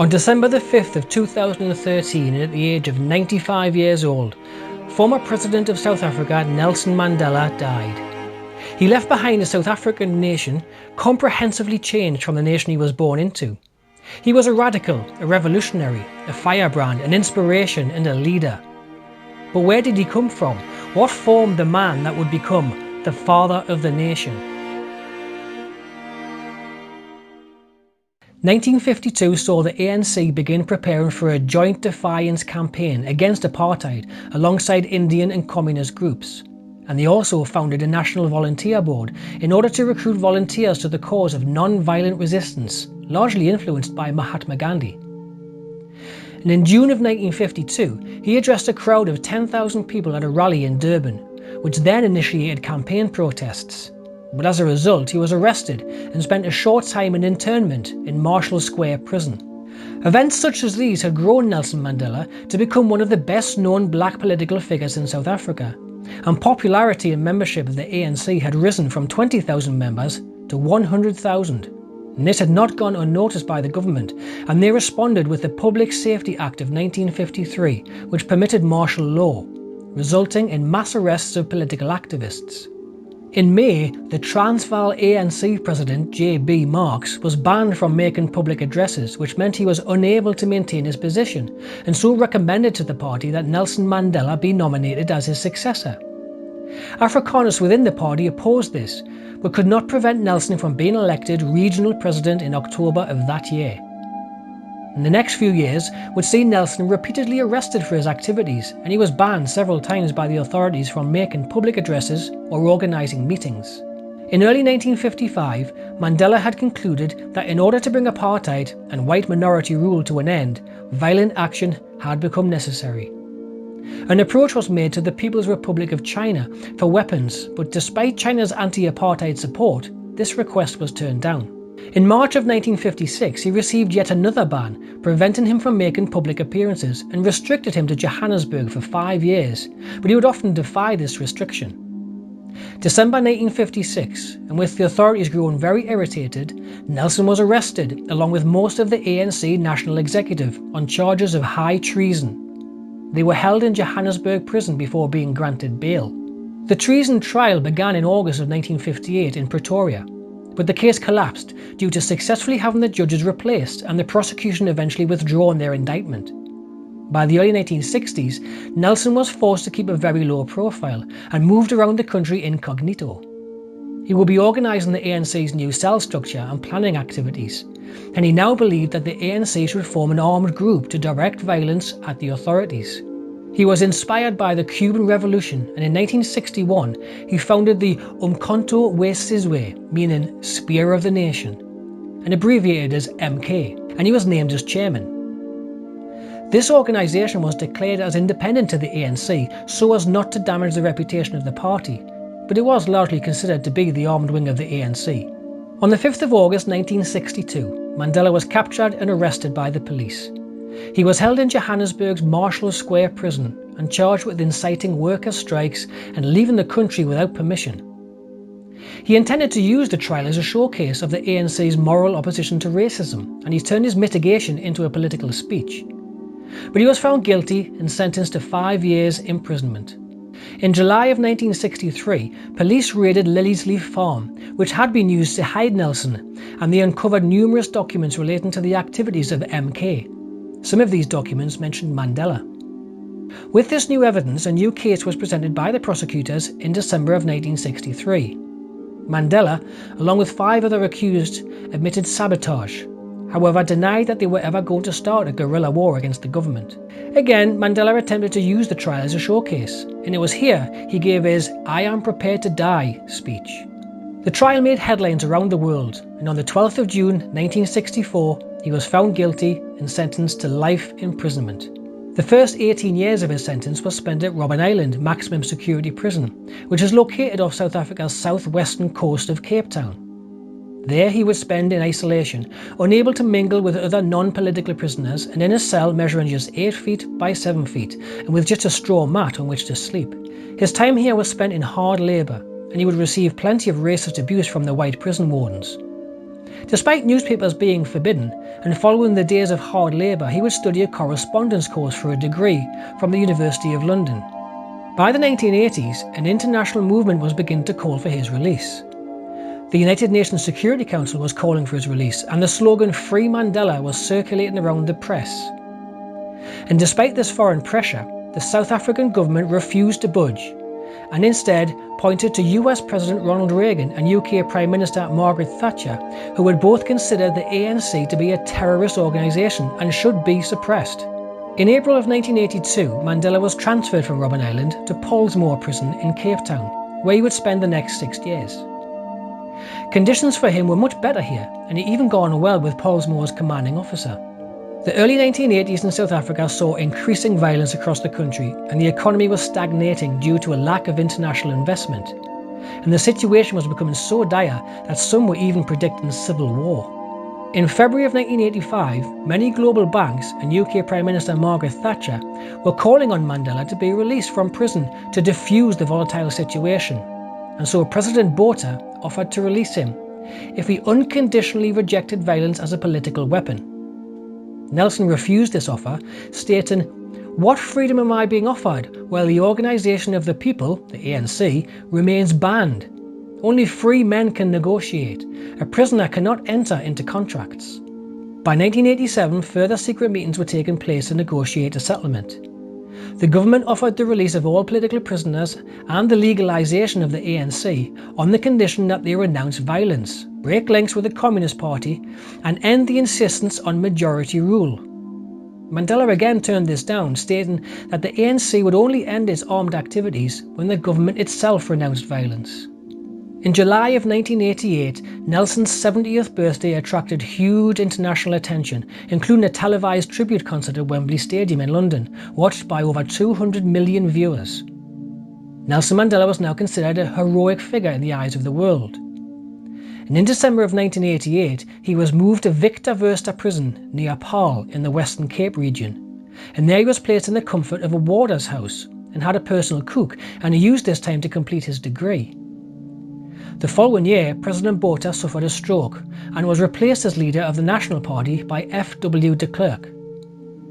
On December the 5th of 2013, at the age of 95 years old, former President of South Africa Nelson Mandela died. He left behind a South African nation comprehensively changed from the nation he was born into. He was a radical, a revolutionary, a firebrand, an inspiration and a leader. But where did he come from? What formed the man that would become the father of the nation? 1952 saw the ANC begin preparing for a joint defiance campaign against apartheid alongside Indian and communist groups. And they also founded a national volunteer board in order to recruit volunteers to the cause of non-violent resistance, largely influenced by Mahatma Gandhi. And in June of 1952, he addressed a crowd of 10,000 people at a rally in Durban, which then initiated campaign protests. But as a result, he was arrested and spent a short time in internment in Marshall Square prison. Events such as these had grown Nelson Mandela to become one of the best known black political figures in South Africa, and popularity and membership of the ANC had risen from 20,000 members to 100,000. And this had not gone unnoticed by the government, and they responded with the Public Safety Act of 1953, which permitted martial law, resulting in mass arrests of political activists. In May, the Transvaal ANC president J.B. Marks was banned from making public addresses, which meant he was unable to maintain his position, and so recommended to the party that Nelson Mandela be nominated as his successor. Afrikaners within the party opposed this, but could not prevent Nelson from being elected regional president in October of that year. In the next few years would see Nelson repeatedly arrested for his activities, and he was banned several times by the authorities from making public addresses or organising meetings. In early 1955, Mandela had concluded that in order to bring apartheid and white minority rule to an end, violent action had become necessary. An approach was made to the People's Republic of China for weapons, but despite China's anti-apartheid support, this request was turned down. In March of 1956, he received yet another ban, preventing him from making public appearances and restricted him to Johannesburg for 5 years, but he would often defy this restriction. December 1956, and with the authorities growing very irritated, Nelson was arrested along with most of the ANC National Executive on charges of high treason. They were held in Johannesburg prison before being granted bail. The treason trial began in August of 1958 in Pretoria, but the case collapsed due to successfully having the judges replaced and the prosecution eventually withdrawn their indictment. By the early 1960s, Nelson was forced to keep a very low profile and moved around the country incognito. He would be organising the ANC's new cell structure and planning activities, and he now believed that the ANC should form an armed group to direct violence at the authorities. He was inspired by the Cuban Revolution, and in 1961 he founded the Umkhonto we Sizwe, meaning Spear of the Nation, and abbreviated as MK, and he was named as chairman. This organisation was declared as independent to the ANC so as not to damage the reputation of the party, but it was largely considered to be the armed wing of the ANC. On the 5th of August 1962, Mandela was captured and arrested by the police. He was held in Johannesburg's Marshall Square prison and charged with inciting worker strikes and leaving the country without permission. He intended to use the trial as a showcase of the ANC's moral opposition to racism, and he turned his mitigation into a political speech. But he was found guilty and sentenced to 5 years imprisonment. In July of 1963, police raided Lily's Leaf Farm, which had been used to hide Nelson, and they uncovered numerous documents relating to the activities of MK. Some of these documents mentioned Mandela. With this new evidence, a new case was presented by the prosecutors in December of 1963. Mandela, along with 5 other accused, admitted sabotage, however denied that they were ever going to start a guerrilla war against the government. Again, Mandela attempted to use the trial as a showcase, and it was here he gave his "I am prepared to die" speech. The trial made headlines around the world, and on the 12th of June 1964, he was found guilty and sentenced to life imprisonment. The first 18 years of his sentence was spent at Robben Island Maximum Security Prison, which is located off South Africa's southwestern coast of Cape Town. There he would spend in isolation, unable to mingle with other non-political prisoners, and in a cell measuring just 8 feet by 7 feet, and with just a straw mat on which to sleep. His time here was spent in hard labour, and he would receive plenty of racist abuse from the white prison wardens. Despite newspapers being forbidden, and following the days of hard labour, he would study a correspondence course for a degree from the University of London. By the 1980s, an international movement was beginning to call for his release. The United Nations Security Council was calling for his release, and the slogan "Free Mandela" was circulating around the press. And despite this foreign pressure, the South African government refused to budge, and instead pointed to US President Ronald Reagan and UK Prime Minister Margaret Thatcher, who would both consider the ANC to be a terrorist organisation and should be suppressed. In April of 1982, Mandela was transferred from Robben Island to Pollsmoor Prison in Cape Town, where he would spend the next 6 years. Conditions for him were much better here, and he even got on well with Pollsmoor's commanding officer. The early 1980s in South Africa saw increasing violence across the country, and the economy was stagnating due to a lack of international investment. And the situation was becoming so dire that some were even predicting civil war. In February of 1985, many global banks and UK Prime Minister Margaret Thatcher were calling on Mandela to be released from prison to defuse the volatile situation. And so President Botha offered to release him if he unconditionally rejected violence as a political weapon. Nelson refused this offer, stating, "What freedom am I being offered while the Organisation of the People, the ANC, remains banned? Only free men can negotiate. A prisoner cannot enter into contracts." By 1987, further secret meetings were taking place to negotiate a settlement. The government offered the release of all political prisoners and the legalisation of the ANC on the condition that they renounce violence, break links with the Communist Party, and end the insistence on majority rule. Mandela again turned this down, stating that the ANC would only end its armed activities when the government itself renounced violence. In July of 1988, Nelson's 70th birthday attracted huge international attention, including a televised tribute concert at Wembley Stadium in London, watched by over 200 million viewers. Nelson Mandela was now considered a heroic figure in the eyes of the world. And in December of 1988, he was moved to Victor Verster prison near Paarl in the Western Cape region. And there he was placed in the comfort of a warder's house and had a personal cook, and he used this time to complete his degree. The following year, President Botha suffered a stroke and was replaced as leader of the National Party by F.W. de Klerk.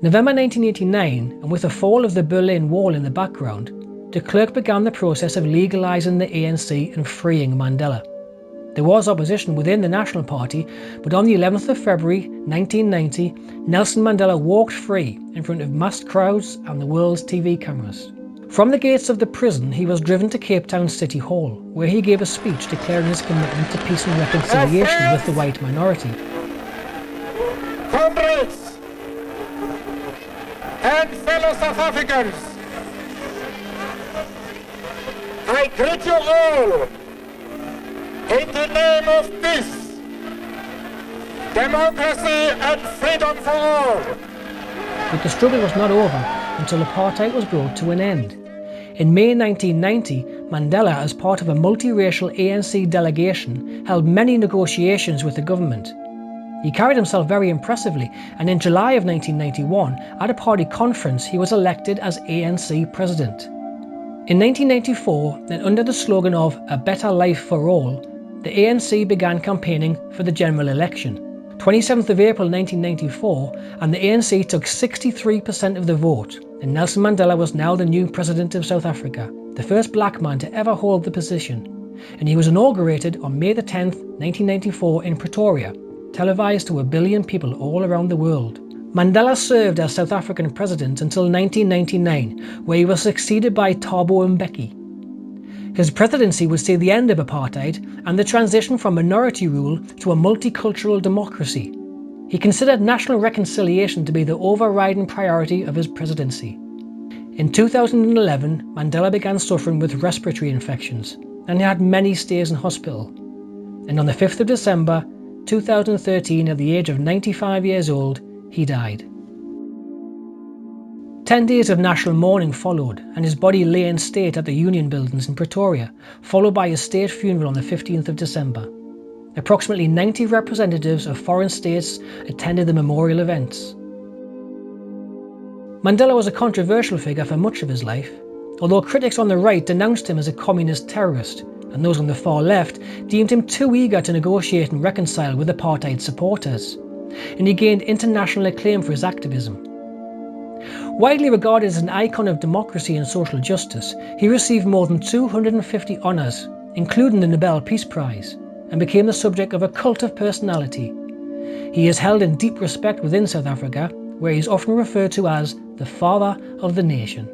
November 1989, and with the fall of the Berlin Wall in the background, de Klerk began the process of legalising the ANC and freeing Mandela. There was opposition within the National Party, but on the 11th of February 1990, Nelson Mandela walked free in front of massed crowds and the world's TV cameras. From the gates of the prison, he was driven to Cape Town City Hall, where he gave a speech declaring his commitment to peace and reconciliation with the white minority. Comrades and fellow South Africans, I greet you all in the name of peace, democracy and freedom for all. But the struggle was not over until apartheid was brought to an end. In May 1990, Mandela, as part of a multiracial ANC delegation, held many negotiations with the government. He carried himself very impressively, and in July of 1991, at a party conference, he was elected as ANC president. In 1994, and under the slogan of "A Better Life for All," the ANC began campaigning for the general election. 27th of April 1994, and the ANC took 63% of the vote, and Nelson Mandela was now the new president of South Africa, the first black man to ever hold the position, and he was inaugurated on May 10, 1994 in Pretoria, televised to 1 billion people all around the world. Mandela served as South African president until 1999, where he was succeeded by Thabo Mbeki. His presidency would see the end of apartheid and the transition from minority rule to a multicultural democracy. He considered national reconciliation to be the overriding priority of his presidency. In 2011, Mandela began suffering with respiratory infections, and he had many stays in hospital. And on the 5th of December 2013, at the age of 95 years old, he died. 10 days of national mourning followed, and his body lay in state at the Union Buildings in Pretoria, followed by a state funeral on the 15th of December. Approximately 90 representatives of foreign states attended the memorial events. Mandela was a controversial figure for much of his life. Although critics on the right denounced him as a communist terrorist, and those on the far left deemed him too eager to negotiate and reconcile with apartheid supporters, and he gained international acclaim for his activism. Widely regarded as an icon of democracy and social justice, he received more than 250 honours, including the Nobel Peace Prize, and became the subject of a cult of personality. He is held in deep respect within South Africa, where he is often referred to as the father of the nation.